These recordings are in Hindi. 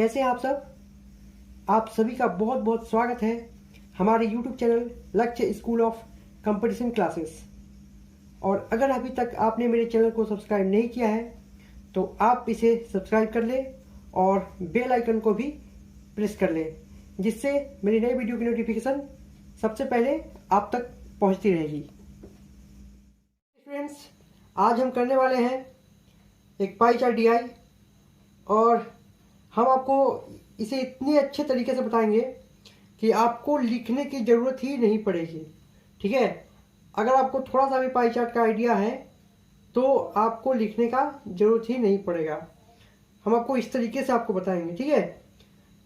कैसे हैं आप सब। आप सभी का बहुत बहुत स्वागत है हमारे YouTube चैनल लक्ष्य स्कूल ऑफ कंपटीशन क्लासेस। और अगर अभी तक आपने मेरे चैनल को सब्सक्राइब नहीं किया है तो आप इसे सब्सक्राइब कर लें और बेल आइकन को भी प्रेस कर लें, जिससे मेरी नई वीडियो की नोटिफिकेशन सबसे पहले आप तक पहुंचती रहेगी। स्टूडेंट्स, आज हम करने वाले हैं एक पाई चार्ट DI और हम आपको इसे इतने अच्छे तरीके से बताएंगे कि आपको लिखने की ज़रूरत ही नहीं पड़ेगी। ठीक है, अगर आपको थोड़ा सा भी पाई चार्ट का आइडिया है तो आपको लिखने का ज़रूरत ही नहीं पड़ेगा। हम आपको इस तरीके से आपको बताएंगे। ठीक है,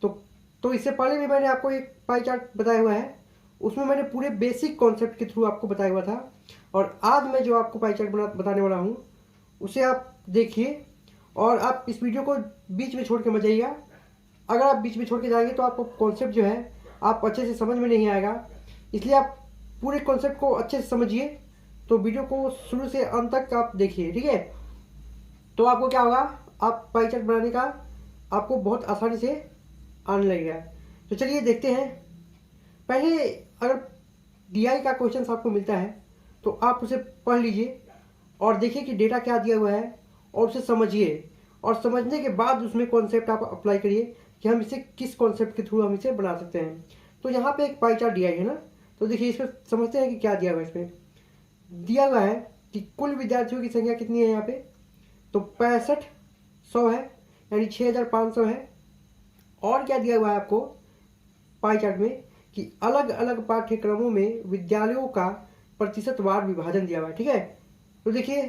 तो इससे पहले भी मैंने आपको एक पाई चार्ट बताया हुआ है, उसमें मैंने पूरे बेसिक कॉन्सेप्ट के थ्रू आपको बताया हुआ था। और आज मैं जो आपको पाई चार्ट बताने वाला हूँ उसे आप देखिए और आप इस वीडियो को बीच में छोड़ के मत जाइएगा। अगर आप बीच में छोड़ के जाएंगे तो आपको कॉन्सेप्ट जो है आप अच्छे से समझ में नहीं आएगा, इसलिए आप पूरे कॉन्सेप्ट को अच्छे से समझिए। तो वीडियो को शुरू से अंत तक आप देखिए। ठीक है, तो आपको क्या होगा, आप पाई चार्ट बनाने का आपको बहुत आसानी से आने लगेगा। तो चलिए देखते हैं। पहले अगर DI का क्वेश्चन आपको मिलता है तो आप उसे पढ़ लीजिए और देखिए कि डेटा क्या दिया हुआ है और उसे समझिए, और समझने के बाद उसमें कॉन्सेप्ट आप अप्लाई करिए कि हम इसे किस कॉन्सेप्ट के थ्रू हम इसे बना सकते हैं। तो यहाँ पे एक पाई चार्ट DI है ना, तो देखिए इसमें समझते हैं कि क्या दिया हुआ है। इसमें दिया हुआ है कि कुल विद्यार्थियों की संख्या कितनी है यहाँ पे, तो 6500 है, यानी 6500 है। और क्या दिया हुआ है आपको पाई चार्ट में कि अलग अलग पाठ्यक्रमों में विद्यालयों का प्रतिशतवार विभाजन दिया हुआ है। ठीक है, तो देखिए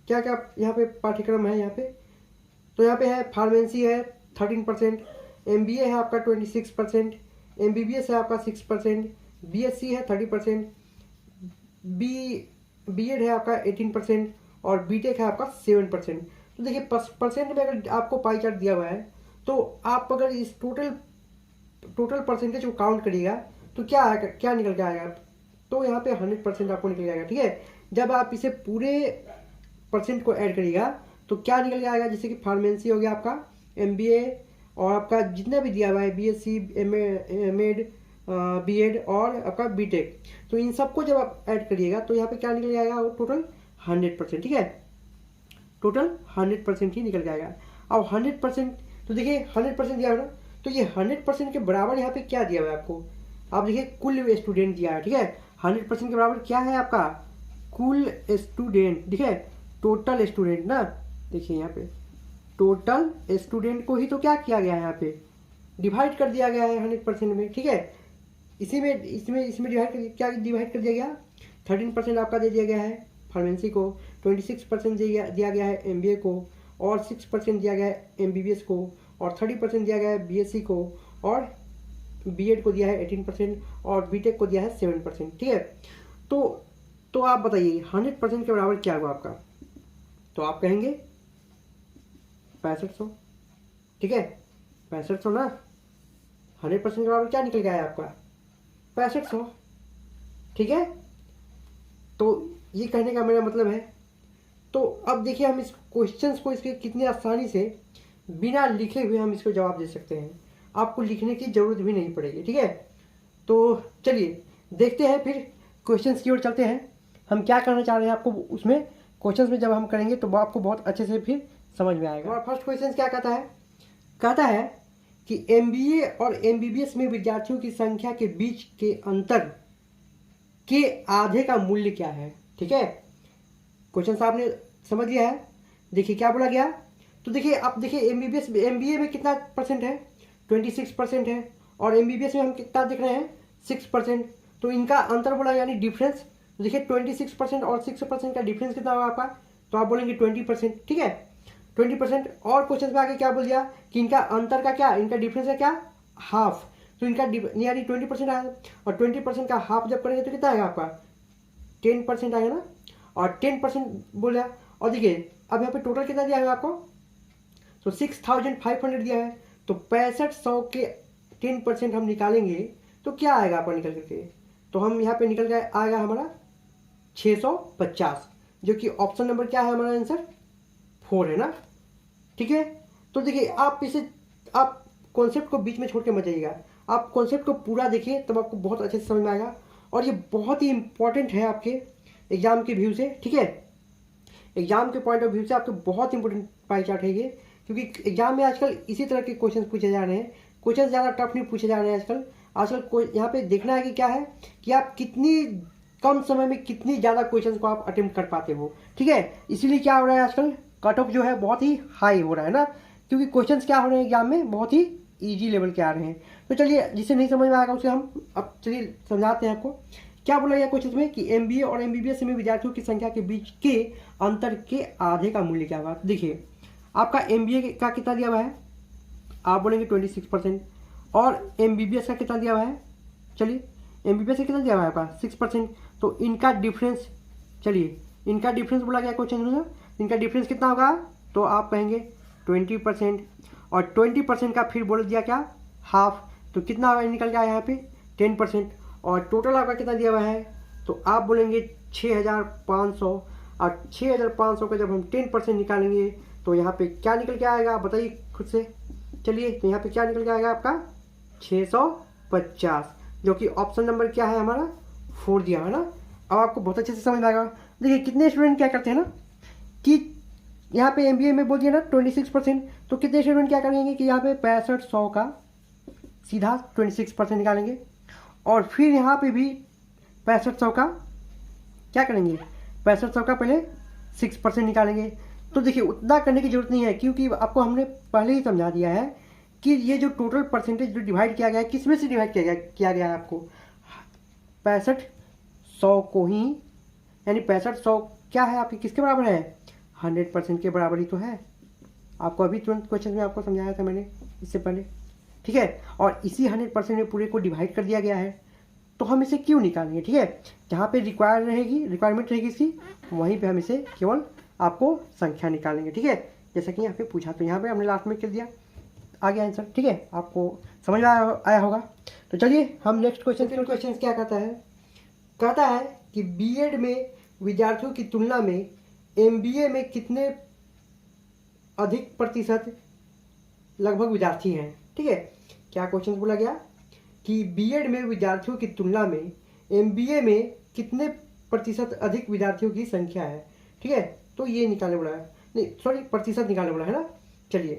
क्या क्या यहाँ पे पाठ्यक्रम है। यहाँ पे तो यहाँ पे है फार्मेसी है 13%, MBA है आपका 26%, MBBS है आपका 6%, BSc है 30%, BEd है आपका 18% और BTech है आपका 7%। तो देखिए परसेंट में अगर आपको पाई चार्ट दिया हुआ है तो आप अगर इस टोटल परसेंटेज को काउंट करिएगा तो क्या आएगा, क्या निकल के आएगा, तो यहाँ पे 100% आपको निकल जाएगा। ठीक है, जब आप इसे पूरे परसेंट को ऐड करिएगा तो क्या निकल के आएगा, जैसे कि फार्मेसी हो गया आपका, MBA और आपका जितना भी दिया हुआ है BSc, MA, BEd और आपका BTech, तो इन सबको जब आप ऐड करिएगा तो यहाँ पे क्या निकल जाएगा, वो टोटल 100%। ठीक है, टोटल 100% ही निकल जाएगा। अब 100%, तो देखिए 100% दिया है ना, तो ये 100% के बराबर यहाँ पे क्या दिया हुआ है आपको, आप देखिए कुल स्टूडेंट दिया है। ठीक है, 100% के बराबर क्या है आपका, कुल स्टूडेंट। ठीक है, टोटल स्टूडेंट ना, देखिए यहाँ पे टोटल स्टूडेंट को ही तो क्या किया गया है, यहाँ पे डिवाइड कर दिया गया है 100% में। ठीक है, इसमें डिवाइड कर, क्या डिवाइड कर दिया गया, 13% आपका दे दिया गया है फार्मेसी को, 26% दिया गया है MBA को, और 6% दिया गया है MBBS को, और 30% दिया गया है BSc को, और BEd को दिया है 18% और BTech को दिया है 7%। ठीक है, तो आप बताइए 100% के बराबर क्या हुआ आपका, तो आप कहेंगे 6500। ठीक है, 6500 ना, 100% के बराबर क्या निकल गया है आपका, 6500। ठीक है, तो ये कहने का मेरा मतलब है। तो अब देखिए हम इस क्वेश्चंस को इसके कितनी आसानी से बिना लिखे हुए हम इसको जवाब दे सकते हैं, आपको लिखने की जरूरत भी नहीं पड़ेगी। ठीक है, तो चलिए देखते हैं, फिर क्वेश्चंस की ओर चलते हैं। हम क्या करना चाह रहे हैं आपको उसमें क्वेश्चंस में जब हम करेंगे तो आपको बहुत अच्छे से फिर समझ में आएगा। और फर्स्ट क्वेश्चन क्या कहता है कि MBA और MBBS में विद्यार्थियों की संख्या के बीच के अंतर के आधे का मूल्य क्या है। ठीक है, क्वेश्चन आपने समझ लिया है। देखिए क्या बोला गया, तो देखिए आप देखिए MBA में कितना परसेंट है, 26% है, और MBBS में हम कितना देख रहे हैं, 6%। तो इनका अंतर बोला, यानी डिफरेंस। देखिए 26% और 6% का डिफरेंस कितना होगा आपका, तो आप बोलेंगे 20%। ठीक है, 20%। और क्वेश्चन में आगे क्या बोल दिया कि इनका अंतर का क्या, इनका डिफरेंस है क्या, हाफ। तो इनका यानी 20% आएगा, और 20% का हाफ जब करेंगे तो कितना आएगा आपका, 10% आएगा ना, और 10% बोला। और देखिए अब यहाँ पे टोटल कितना दिया है आपको, तो 6500 दिया है, तो 6500 के 10% हम निकालेंगे तो क्या आएगा आपका निकल करके, तो हम यहाँ पे निकल गया आएगा हमारा 650, जो कि ऑप्शन नंबर क्या है हमारा आंसर 4 है ना। ठीक है, तो देखिए आप इसे आप कॉन्सेप्ट को बीच में छोड़ के मत जाइएगा, आप कॉन्सेप्ट को पूरा देखिए, तब आपको बहुत अच्छे से समझ में आएगा। और ये बहुत ही इंपॉर्टेंट है आपके एग्जाम के व्यू से, ठीक है, एग्जाम के पॉइंट ऑफ व्यू से आपके बहुत इंपॉर्टेंट पाई चार्ट है ये, क्योंकि एग्जाम में आजकल इसी तरह के क्वेश्चन पूछे जा रहे हैं। क्वेश्चन ज़्यादा टफ नहीं पूछे जा रहे हैं आजकल यहाँ पे देखना है कि क्या है कि आप कितनी कम समय में कितनी ज़्यादा क्वेश्चन को आप अटेम्प्ट कर पाते हो, ठीक है। इसीलिए क्या हो रहा है आजकल कट ऑफ जो है बहुत ही हाई हो रहा है ना, क्योंकि क्वेश्चंस क्या हो रहे हैं एग्जाम में बहुत ही इजी लेवल के आ रहे हैं। तो चलिए, जिसे नहीं समझ में आएगा उसे हम अब चलिए समझाते हैं आपको। क्या बोला गया क्वेश्चन में कि MBA और MBBS में विद्यार्थियों की संख्या के बीच के अंतर के आधे का मूल्य क्या होगा। देखिए, आपका MBA का कितना दिया हुआ है, आप बोलेंगे 26%, और MBBS का कितना दिया हुआ है, चलिए MBBS का कितना दिया हुआ है आपका 6%। तो इनका डिफरेंस, चलिए इनका डिफरेंस बोला गया क्वेश्चन में, इनका डिफरेंस कितना होगा, तो आप कहेंगे 20%, और 20% का फिर बोल दिया क्या, हाफ, तो कितना निकल गया यहाँ पे 10%। और टोटल आपका कितना दिया हुआ है, तो आप बोलेंगे 6500, और 6500 का जब हम 10% निकालेंगे तो यहाँ पे क्या निकल के आएगा, बताइए खुद से। चलिए, तो यहाँ पे क्या निकल के आएगा आपका 650, जो कि ऑप्शन नंबर क्या है हमारा 4 दिया है ना। अब आपको बहुत अच्छे से समझ में आएगा। देखिए, कितने स्टूडेंट क्या करते हैं ना कि यहाँ पे MBA में बोल दिया ना 26%, तो कितने स्टूडेंट क्या करेंगे कि यहाँ पे 6500 का सीधा 26% निकालेंगे, और फिर यहाँ पे भी 6500 का क्या करेंगे, 6500 का पहले 6% निकालेंगे। तो देखिए, उतना करने की जरूरत नहीं है, क्योंकि आपको हमने पहले ही समझा दिया है कि ये जो टोटल परसेंटेज जो डिवाइड किया गया है, किस में से डिवाइड किया गया है आपको 6500 को ही, यानी 6500 क्या है आपके किसके बराबर है, 100% के बराबर ही तो है। आपको अभी तुरंत क्वेश्चन में आपको समझाया था मैंने इससे पहले, ठीक है। और इसी 100% में पूरे को डिवाइड कर दिया गया है, तो हम इसे क्यों निकालेंगे, ठीक है। जहाँ पे रिक्वायरमेंट रहेगी इसकी, वहीं पे हम इसे केवल आपको संख्या निकालेंगे, ठीक है। जैसा कि यहाँ पे पूछा, तो यहाँ पे हमने लास्ट में कर दिया, आ गया आंसर, ठीक है। आपको समझ में आया होगा। तो चलिए हम नेक्स्ट क्वेश्चन क्या कहता है कि B.Ed में विद्यार्थियों की तुलना में MBA में कितने अधिक प्रतिशत लगभग विद्यार्थी हैं, ठीक है। क्या क्वेश्चन बोला गया कि B.Ed में विद्यार्थियों की तुलना में MBA में कितने प्रतिशत अधिक विद्यार्थियों की संख्या है, ठीक है। तो ये निकालने बोला है, नहीं सॉरी, प्रतिशत निकालने बोला है ना। चलिए,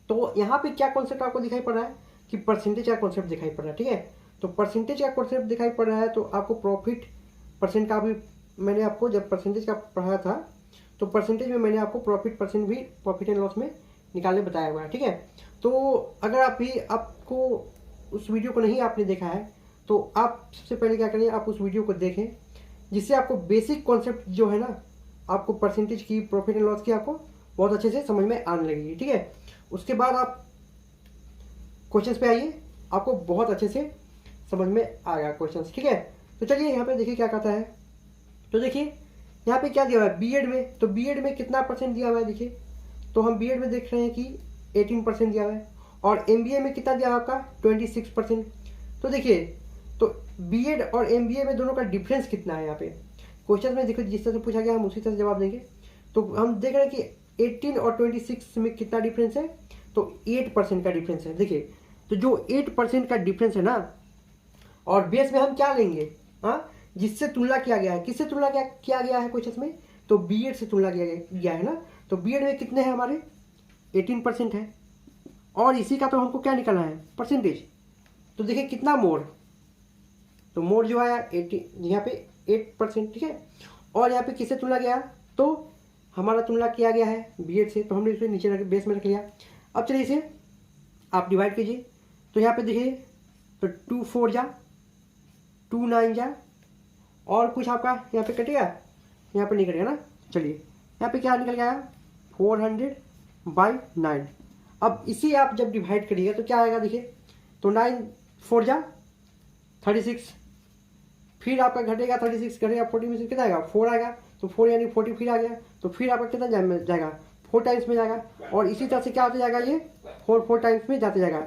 तो यहाँ पे क्या कॉन्सेप्ट आपको दिखाई पड़ रहा है कि परसेंटेज का कॉन्सेप्ट दिखाई पड़ रहा है, ठीक है। तो परसेंटेज का कॉन्सेप्ट दिखाई पड़ रहा है, तो आपको प्रॉफिट परसेंट का भी मैंने आपको जब परसेंटेज का पढ़ाया था, तो परसेंटेज में मैंने आपको प्रॉफिट परसेंट भी प्रॉफिट एंड लॉस में निकालने बताया हुआ है, ठीक है। तो अगर आपको उस वीडियो को नहीं आपने देखा है, तो आप सबसे पहले क्या करें, आप उस वीडियो को देखें, जिससे आपको बेसिक कॉन्सेप्ट जो है ना, आपको परसेंटेज की, प्रॉफिट एंड लॉस की आपको बहुत अच्छे से समझ में आने लगेगी, ठीक है। उसके बाद आप क्वेश्चंस पे आइए, आपको बहुत अच्छे से समझ में आएगा क्वेश्चंस, ठीक है। तो चलिए यहाँ पे देखिए क्या कहता है। तो देखिए यहाँ पे क्या दिया हुआ है B.Ed में, तो B.Ed में कितना परसेंट दिया हुआ है, देखिए तो हम B.Ed में देख रहे हैं कि 18% दिया हुआ है, और MBA में कितना दिया हुआ आपका 26%। तो देखिए, तो B.Ed और MBA में दोनों का डिफरेंस कितना है यहाँ पे क्वेश्चन में, देखो जिस तरह से पूछा गया हम उसी तरह से जवाब देंगे। तो हम देख रहे हैं कि 18 और 26 में कितना डिफरेंस है, तो 8% का डिफरेंस है। देखिए, तो जो 8% का डिफरेंस है ना, और बेस में हम क्या लेंगे, हाँ, जिससे तुलना किया गया है, किससे तुलना किया गया है क्वेश्चन में, तो B.Ed से तुलना किया है ना। तो B.Ed में कितने हैं हमारे 18% है, और इसी का तो हमको क्या निकालना है परसेंटेज। तो देखिए कितना मोर, तो मोर जो है 80, यहाँ पे 8%, ठीक है। और यहाँ पे किससे तुलना गया, तो हमारा तुलना किया गया है B.Ed से, तो हमने इसे नीचे रख बेस में रख लिया। अब चलिए इसे आप डिवाइड कीजिए, तो यहाँ पे देखिए, तो 2 4 जा, 2 9 जा, और कुछ आपका यहाँ पे कटेगा, यहाँ पे नहीं कटेगा ना। चलिए यहाँ पे क्या निकल गया 400/9। अब इसी आप जब डिवाइड करिएगा तो क्या आएगा, देखिए तो 9 4 जा 36, फिर आपका घटेगा 36 घटेगा 40 में से कितना आएगा 4 आएगा, तो 4 यानी 40 फिर आ गया, तो फिर आपका कितना जाएगा 4 टाइम्स में जाएगा, और इसी तरह से क्या होता जाएगा, ये 4 टाइम्स में जाते जाएगा।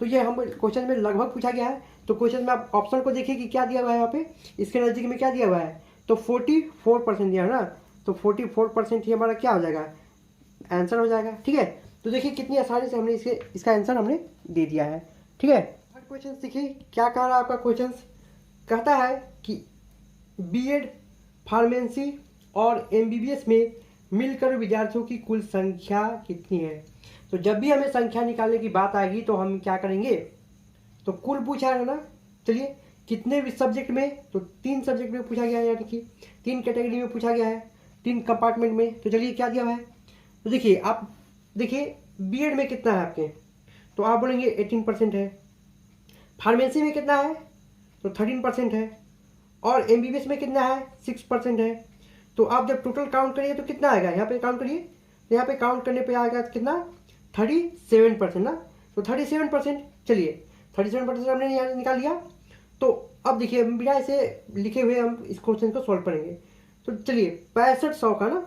तो ये हम क्वेश्चन में लगभग पूछा गया है। तो क्वेश्चन में आप ऑप्शन को देखिए कि क्या दिया हुआ है यहाँ पे, इसके नज़दीक में क्या दिया हुआ है, तो 44% दिया है ना, तो 44% ही हमारा क्या हो जाएगा, आंसर हो जाएगा, ठीक है। तो देखिए कितनी आसानी से हमने इसका आंसर हमने दे दिया है। ठीक है, क्वेश्चन देखिए क्या कह रहा है आपका क्वेश्चन। कहता है कि बीएड, फार्मेसी और एमबीबीएस में मिलकर विद्यार्थियों की कुल संख्या कितनी है। तो जब भी हमें संख्या निकालने की बात आएगी तो हम क्या करेंगे, तो कुल पूछा है ना। चलिए कितने भी सब्जेक्ट में, तो 3 सब्जेक्ट में पूछा गया है, यानी कि 3 कैटेगरी में पूछा गया है, 3 कंपार्टमेंट में। तो चलिए क्या दिया हुआ है, तो देखिए आप देखिए बीएड में कितना है आपके, तो आप बोलेंगे 18% है। फार्मेसी में कितना है, तो 13% है। और एमबीबीएस में कितना है, 6% है। तो आप जब टोटल काउंट करिए तो कितना आएगा, यहाँ पे काउंट करिए, तो यहाँ पे काउंट करने पे आएगा कितना, 37% ना। तो 37%, चलिए 37% हमने यहाँ निकाल लिया। तो अब देखिए बिना इसे लिखे हुए हम इस क्वेश्चन को सॉल्व करेंगे। तो चलिए 6500 का ना,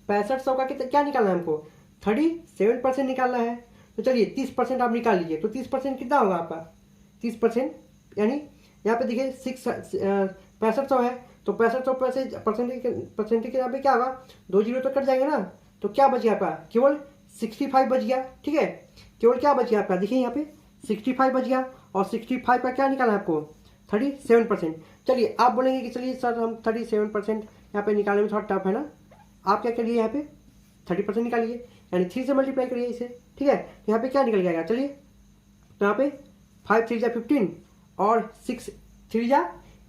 6500 का कितना क्या निकालना है हमको, 37% निकालना है। तो चलिए 30% आप निकाल लीजिए। तो 30% कितना होगा आपका, 30% यानी यहाँ पे देखिए 6500 है, तो 6500 परसेंटेज के यहाँ पे क्या होगा, 2 जीरो तो कट जाएंगे ना। तो क्या बच गया आपका, केवल 65 बच गया। ठीक है, केवल क्या बच गया आपका, देखिए यहाँ पे 65 बच गया। और 65 का क्या निकाला आपको, 37%। चलिए आप बोलेंगे कि चलिए सर हम 37% यहाँ पे निकालने में थोड़ा टफ है ना। आप क्या करिए, यहाँ पे 30% निकालिए, यानी 3 से मल्टीप्लाई करिए इसे। ठीक है, यहाँ पे क्या निकल जाएगा, चलिए तो यहाँ पे 5 3 जा 15 और 6 3 जा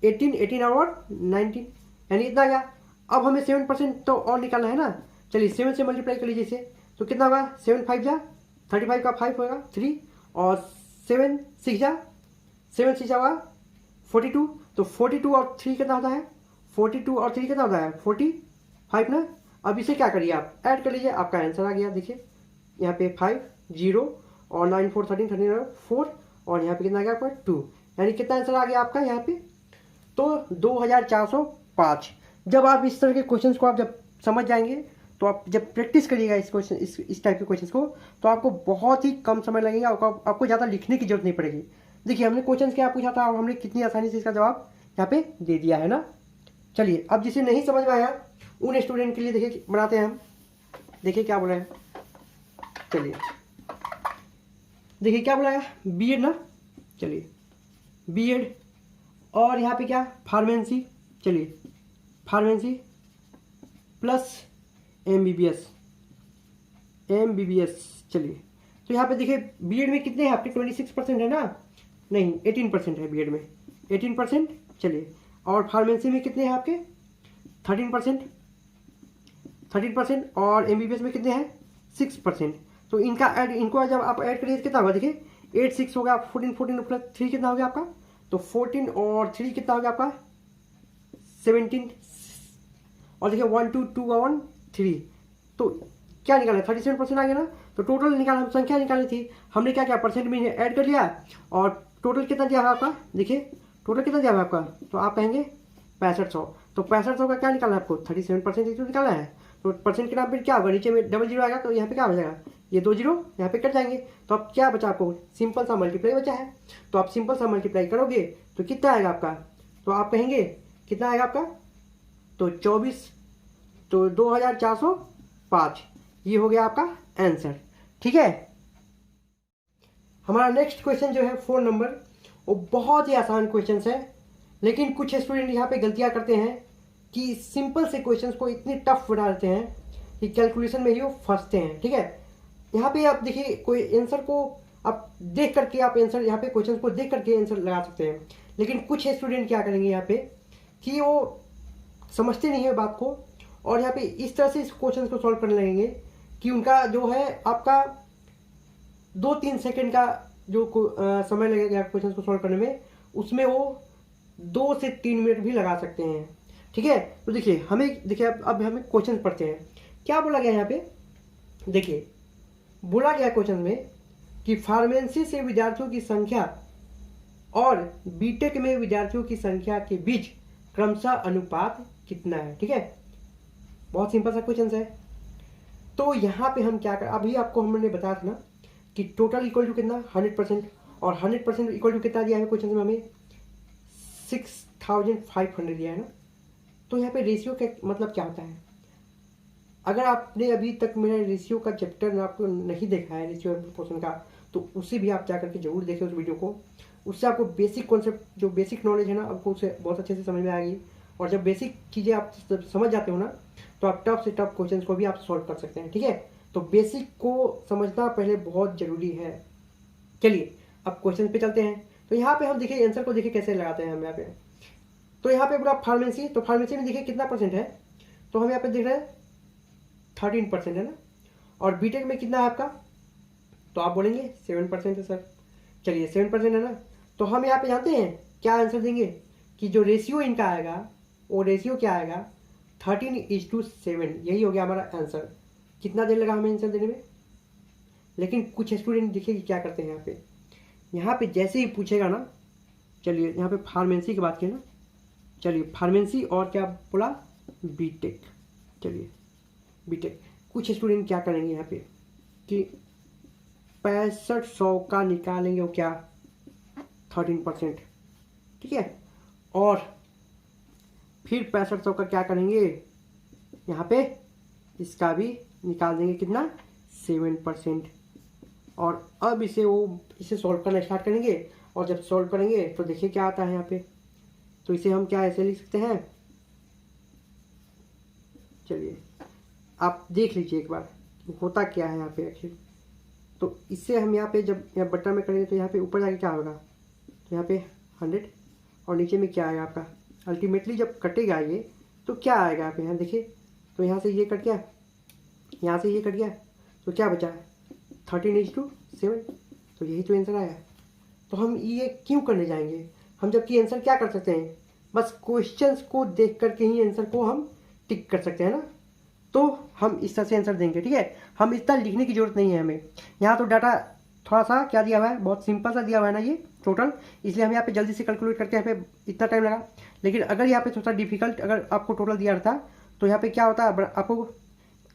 18 और 19, यानी इतना आ गया। अब हमें 7% तो और निकालना है ना। चलिए 7 से मल्टीप्लाई कर लीजिए इसे, तो कितना होगा, 7 5 जा 35 का 5 होगा 3, और 7 6 जा होगा 42। तो 42 और 3 कितना होता है, 42 और 3 कितना होता है, 45 ना। अब इसे क्या करिए, आप ऐड कर लीजिए, आपका आंसर आ गया। देखिए यहाँ पे 5 0 और 9 4 13 13 4, और यहाँ पे कितना आ गया आपका 2, यानी कितना आंसर आ गया आपका यहाँ पे, तो 2405। जब आप इस तरह के क्वेश्चंस को आप जब समझ जाएंगे, तो आप जब प्रैक्टिस करिएगा इस क्वेश्चन इस टाइप के क्वेश्चंस को, तो आपको बहुत ही कम समय लगेगा, आपको ज़्यादा लिखने की जरूरत नहीं पड़ेगी। देखिए हमने क्वेश्चन क्या पूछा था और हमने कितनी आसानी से इसका जवाब यहाँ पे दे दिया है ना। चलिए अब जिसे नहीं समझ में आया उन स्टूडेंट के लिए देखिए बनाते हैं हम। देखिए क्या बोला है, चलिए देखिए क्या बोला है, बीएड ना। चलिए बीएड और यहाँ पे क्या, फार्मेसी। चलिए फार्मेसी प्लस एमबीबीएस, चलिए तो यहाँ पे देखिए बीएड में कितने हैं आपके, 26% है ना, नहीं 18% है बीएड में, 18%। चलिए और फार्मेसी में कितने हैं आपके, 13%, और एमबीबीएस में कितने हैं, 6%। तो इनका ऐड, इनको जब आप ऐड करिए कितना होगा, देखिए 8 6 होगा, 14 प्लस 3 कितना हो गया आपका, तो 14 और 3 कितना हो गया आपका, 17, और देखिए 1 2 2 1 3। तो क्या निकाला, 37% आ गया ना। तो टोटल निकाला, संख्या निकाली थी हमने, क्या क्या परसेंट में ऐड कर लिया, और टोटल कितना दिया है आपका, देखिए टोटल कितना दिया है आपका, तो आप कहेंगे 6500। तो 6500 का क्या निकालना है आपको, 37% तो निकालना है। तो परसेंट के नाम पर क्या होगा, नीचे में डबल जीरो आएगा, तो यहाँ पे क्या हो जाएगा, ये 2 जीरो यहाँ पे कट जाएंगे। तो अब क्या बचा आपको, सिंपल सा मल्टीप्लाई बचा है। तो आप सिंपल सा मल्टीप्लाई करोगे तो कितना आएगा आपका, तो आप कहेंगे कितना आएगा आपका, तो 24, तो 2405, ये हो गया आपका आंसर। ठीक है, हमारा नेक्स्ट क्वेश्चन जो है 4 नंबर, वो बहुत ही आसान क्वेश्चन है, लेकिन कुछ स्टूडेंट यहाँ पे गलतियाँ करते हैं कि सिंपल से क्वेश्चन को इतनी टफ बना देते हैं कि कैलकुलेशन में ही वो फंसते हैं। ठीक है, यहाँ पे आप देखिए कोई आंसर को आप देख करके आप आंसर, यहाँ पे क्वेश्चन को देख करके आंसर लगा सकते हैं, लेकिन कुछ स्टूडेंट क्या करेंगे यहाँ पे कि वो समझते नहीं है बात को, और यहाँ पे इस तरह से इस क्वेश्चन को सॉल्व करने लगेंगे कि उनका जो है आपका 2-3 सेकंड का जो समय लगेगा क्वेश्चन को सॉल्व करने में, उसमें वो 2 से 3 मिनट भी लगा सकते हैं। ठीक है, तो देखिए हमें, देखिए अब हमें क्वेश्चन पढ़ते हैं। क्या बोला गया यहाँ पे, देखिए बोला गया क्वेश्चन में कि फार्मेसी से विद्यार्थियों की संख्या और बीटेक में विद्यार्थियों की संख्या के बीच क्रमशः अनुपात कितना है। ठीक है, बहुत सिंपल सा क्वेश्चन है। तो यहाँ पे हम क्या कर, अभी आपको हमने बताया था ना कि टोटल इक्वल टू कितना, 100%, और 100% इक्वल टू कितना दिया है क्वेश्चन में हमें, 6500 दिया है ना। तो यहाँ पे रेशियो का मतलब क्या होता है, अगर आपने अभी तक मेरा रेशियो का चैप्टर आपको नहीं देखा है, रेशियो एंड प्रोपोर्शन का, तो उसे भी आप जा करके जरूर देखें उस वीडियो को। उससे आपको बेसिक कॉन्सेप्ट, जो बेसिक नॉलेज है ना, आपको उसे बहुत अच्छे से समझ में आएगी। और जब बेसिक चीज़ें आप समझ जाते हो ना, तो आप टफ से टफ क्वेश्चन को भी आप सॉल्व कर सकते हैं। ठीक है, तो बेसिक को समझना पहले बहुत ज़रूरी है। चलिए अब क्वेश्चन पे चलते हैं। तो यहाँ पे हम देखिए आंसर को देखिए कैसे लगाते हैं हम यहाँ पे। तो यहाँ पे पूरा फार्मेसी, तो फार्मेसी में देखिए कितना परसेंट है, तो हम यहाँ पे देख रहे हैं 13% है ना। और बीटेक में कितना है आपका, तो आप बोलेंगे 7% है सर। चलिए 7% है ना, तो हम यहाँ पे जानते हैं क्या आंसर देंगे कि जो रेशियो इनका आएगा वो रेशियो क्या आएगा, 13:7। यही हो गया हमारा आंसर। कितना देर लगा हमें आंसर देने में। लेकिन कुछ स्टूडेंट देखिए क्या करते हैं यहाँ पे जैसे ही पूछेगा ना, चलिए यहाँ पे फार्मेसी की बात की ना, चलिए फार्मेसी और क्या बोला, बीटेक। चलिए बीटेक, कुछ स्टूडेंट क्या करेंगे यहाँ पे कि 6500 का निकालेंगे वो क्या 13%। ठीक है, और फिर 6500 का क्या करेंगे यहाँ पे, इसका भी निकाल देंगे कितना 7%। और अब इसे सॉल्व करना स्टार्ट करेंगे। और जब सॉल्व करेंगे तो देखिए क्या आता है यहाँ पे। तो इसे हम क्या ऐसे लिख सकते हैं, चलिए आप देख लीजिए एक बार होता क्या है यहाँ पे आखिर। तो इससे हम यहाँ पे जब यहाँ बट्टा में करेंगे तो यहाँ पे ऊपर जाके क्या होगा, तो यहाँ पे 100 और नीचे में क्या आएगा आपका। अल्टीमेटली जब कटेगा ये तो क्या आएगा यहाँ पे, यहाँ देखिए। तो यहाँ से ये कट गया, यहाँ से ये कट गया, तो क्या बचा है 13:7। तो यही तो आंसर आया। तो हम ये क्यों करने जाएंगे हम, जबकि आंसर क्या कर सकते हैं, बस क्वेश्चंस को देख करके ही आंसर को हम टिक कर सकते हैं ना। तो हम इस तरह से आंसर देंगे। ठीक है, हम इतना लिखने की जरूरत नहीं है हमें। यहाँ तो डाटा थोड़ा सा क्या दिया हुआ है, बहुत सिंपल सा दिया हुआ है ना ये टोटल, इसलिए हम यहाँ पे जल्दी से कैलकुलेट करके यहाँ पे इतना टाइम लगा। लेकिन अगर यहाँ पे थोड़ा सा डिफिकल्ट अगर आपको टोटल दिया रहता तो यहाँ पे क्या होता, आपको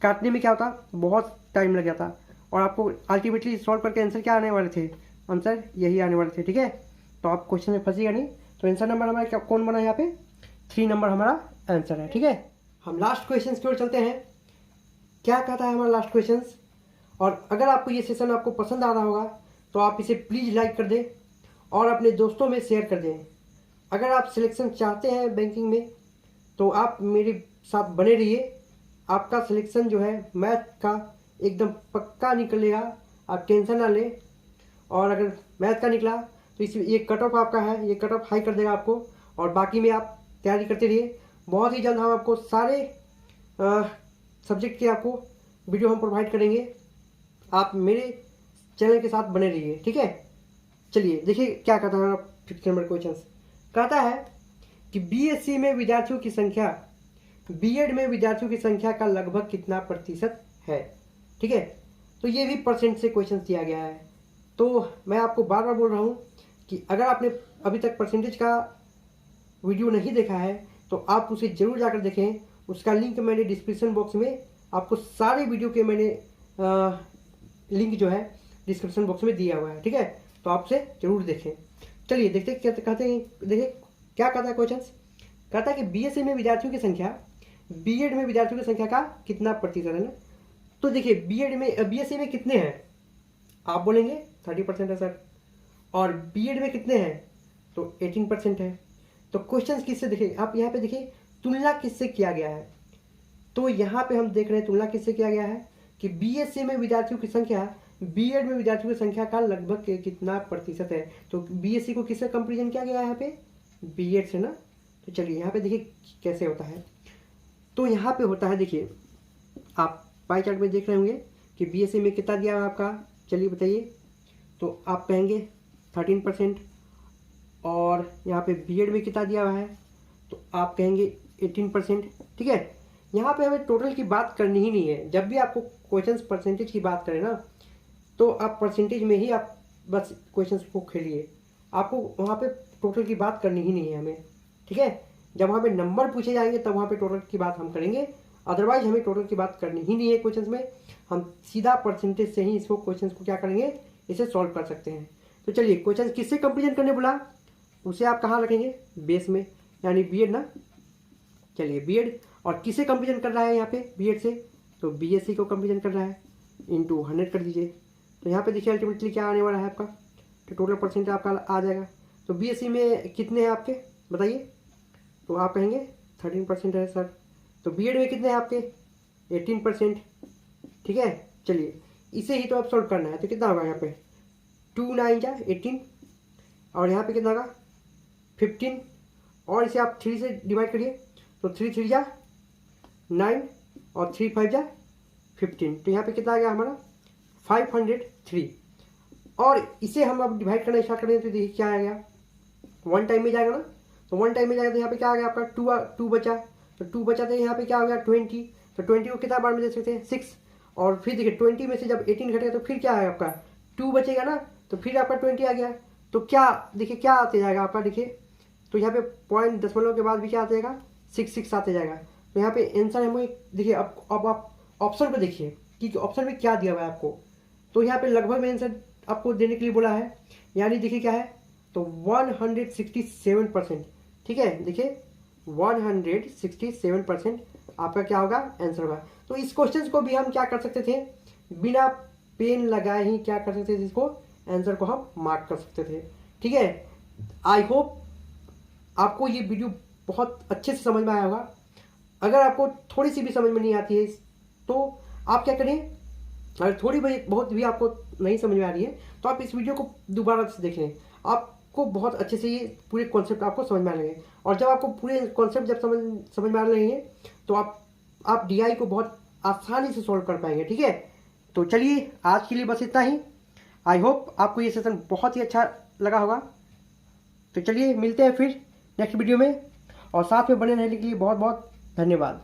काटने में क्या होता, बहुत टाइम लग जाता। और आपको अल्टीमेटली सॉल्व करके आंसर क्या आने वाले थे, आंसर यही आने वाले थे। ठीक है, तो आप क्वेश्चन में फंसिएगा नहीं। तो आंसर नंबर हमारा क्या कौन बना यहाँ पे, 3 नंबर हमारा आंसर है। ठीक है, हम लास्ट क्वेश्चन की ओर चलते हैं। क्या कहता है हमारा लास्ट क्वेश्चन। और अगर आपको ये सेशन आपको पसंद आ रहा होगा तो आप इसे प्लीज़ लाइक कर दें और अपने दोस्तों में शेयर कर दें। अगर आप सिलेक्शन चाहते हैं बैंकिंग में तो आप मेरे साथ बने रहिए। आपका सिलेक्शन जो है मैथ का एकदम पक्का निकलेगा, आप टेंशन ना लें। और अगर मैथ का निकला तो इस ये कट ऑफ आपका है, ये कट ऑफ हाई कर देगा आपको। और बाकी में आप तैयारी करते रहिए। बहुत ही जल्द हम आपको सारे सब्जेक्ट के आपको वीडियो हम प्रोवाइड करेंगे। आप मेरे चैनल के साथ बने रहिए। ठीक है, चलिए देखिए क्या कहता है 50 नंबर क्वेश्चन। कहता है कि बीएससी में विद्यार्थियों की संख्या बीएड में विद्यार्थियों की संख्या का लगभग कितना प्रतिशत है। ठीक है, तो ये भी परसेंट से क्वेश्चन दिया गया है। तो मैं आपको बार बार बोल रहा हूँ कि अगर आपने अभी तक परसेंटेज का वीडियो नहीं देखा है तो आप उसे जरूर जाकर देखें। उसका लिंक मैंने डिस्क्रिप्शन बॉक्स में आपको सारे वीडियो के मैंने लिंक जो है डिस्क्रिप्शन बॉक्स में दिया हुआ है। ठीक है, तो आप उसे जरूर देखें। चलिए देखते क्या कहते हैं, देखिए क्या कहता है क्वेश्चन। कहता है कि बीएससी में विद्यार्थियों की संख्या बीएड में विद्यार्थियों की संख्या का कितना प्रतिशत है ना। तो देखिए बीएससी में कितने हैं, आप बोलेंगे 30% है सर। और बीएड में कितने हैं, तो 18% है। तो क्वेश्चन किससे, देखिए आप यहाँ पे देखिए तुलना किससे किया गया है। तो यहाँ पे हम देख रहे हैं तुलना किससे किया गया है कि बीएससी में विद्यार्थियों की संख्या बीएड में विद्यार्थियों की संख्या का लगभग कितना प्रतिशत है। तो बीएससी को किससे कंपेरिजन किया गया है यहाँ पे, बीएड से ना। तो चलिए यहाँ पे देखिए कैसे होता है। तो यहाँ पे होता है, देखिए आप पाई चार्ट में देख रहे होंगे कि बीएससी में कितना दिया हुआ आपका, चलिए बताइए। तो आप कहेंगे 13%। और यहाँ पे बीएड में कितना दिया हुआ है, तो आप कहेंगे 18%। ठीक है, यहाँ पे हमें टोटल की बात करनी ही नहीं है। जब भी आपको क्वेश्चन परसेंटेज की बात करें ना, तो आप परसेंटेज में ही आप बस क्वेश्चन को खेलिए। आपको वहाँ पे टोटल की बात करनी ही नहीं है हमें। ठीक है, जब वहाँ पे नंबर पूछे जाएंगे तब वहाँ पे टोटल की बात हम करेंगे। अदरवाइज हमें टोटल की बात करनी ही नहीं है क्वेश्चन में। हम सीधा परसेंटेज से ही इसको क्वेश्चन को क्या करेंगे, इसे सॉल्व कर सकते हैं। तो चलिए क्वेश्चन किससे कंपेरिजन करने बोला, उसे आप कहाँ रखेंगे, बेस में, यानी बीएड ना। चलिए बीएड, और किसे कंपेरिजन कर रहा है यहाँ पे बीएड से, तो बीएससी को कंपेरिजन कर रहा है। इंटू 100 कर दीजिए। तो यहाँ पे देखिए अल्टीमेटली क्या आने वाला है आपका, तो टोटल परसेंट आपका आ जाएगा। तो बीएससी में कितने हैं आपके बताइए, तो आप कहेंगे 13% है सर। तो बीएड में कितने हैं आपके 18%। ठीक है, चलिए इसे ही तो आप सॉल्व करना है। तो कितना होगा यहाँ पे 2 9 जा 18 और यहाँ पे कितना होगा 15 और इसे आप 3 से डिवाइड करिए। तो 3 3 जा 9 और 3 5 जा 15। तो यहाँ पे कितना आ गया हमारा 503। और इसे हम अब डिवाइड करना स्टार्ट करें तो देखिए क्या आएगा, 1 टाइम में जाएगा ना। तो 1 टाइम में जाएगा तो यहाँ पे क्या आ गया आपका 2 बचा। तो 2 बचा तो यहाँ पे क्या हो गया 20। तो 20 को कितना बार में दे सकते हैं 6। और फिर देखिए 20 में से जब 18 घटेगा तो फिर क्या है आपका 2 बचेगा ना, तो फिर आपका 20 आ गया। तो क्या देखिए क्या आते जाएगा आपका, देखिए तो यहाँ पे पॉइंट दशमलव के बाद भी क्या आते जाएगा 6 आते जाएगा। तो यहाँ पे आंसर हमें देखिए अब आप ऑप्शन पे देखिए कि ऑप्शन में क्या दिया हुआ है आपको। तो यहाँ पे लगभग में आंसर आपको देने के लिए बोला है, यानी देखिए क्या है तो 167%। ठीक है, देखिए 167% आपका क्या होगा आंसर होगा। तो इस क्वेश्चन को भी हम क्या कर सकते थे, बिना पेन लगाए ही क्या कर सकते थे, इसको आंसर को हम मार्क कर सकते थे। ठीक है, आई होप आपको ये वीडियो बहुत अच्छे से समझ में आया होगा। अगर आपको थोड़ी सी भी समझ में नहीं आती है तो आप क्या करें, अगर थोड़ी बहुत भी आपको नहीं समझ में आ रही है तो आप इस वीडियो को दोबारा से देख लें, आपको बहुत अच्छे से ये पूरे कॉन्सेप्ट आपको समझ में आ लगेंगे। और जब आपको पूरे कॉन्सेप्ट जब समझ में आ रहे हैं तो आप डीआई को बहुत आसानी से सॉल्व कर पाएंगे। ठीक है, तो चलिए आज के लिए बस इतना ही। आई होप आपको ये सेशन बहुत ही अच्छा लगा होगा। तो चलिए मिलते हैं फिर नेक्स्ट वीडियो में, और साथ में बने रहने के लिए बहुत बहुत धन्यवाद।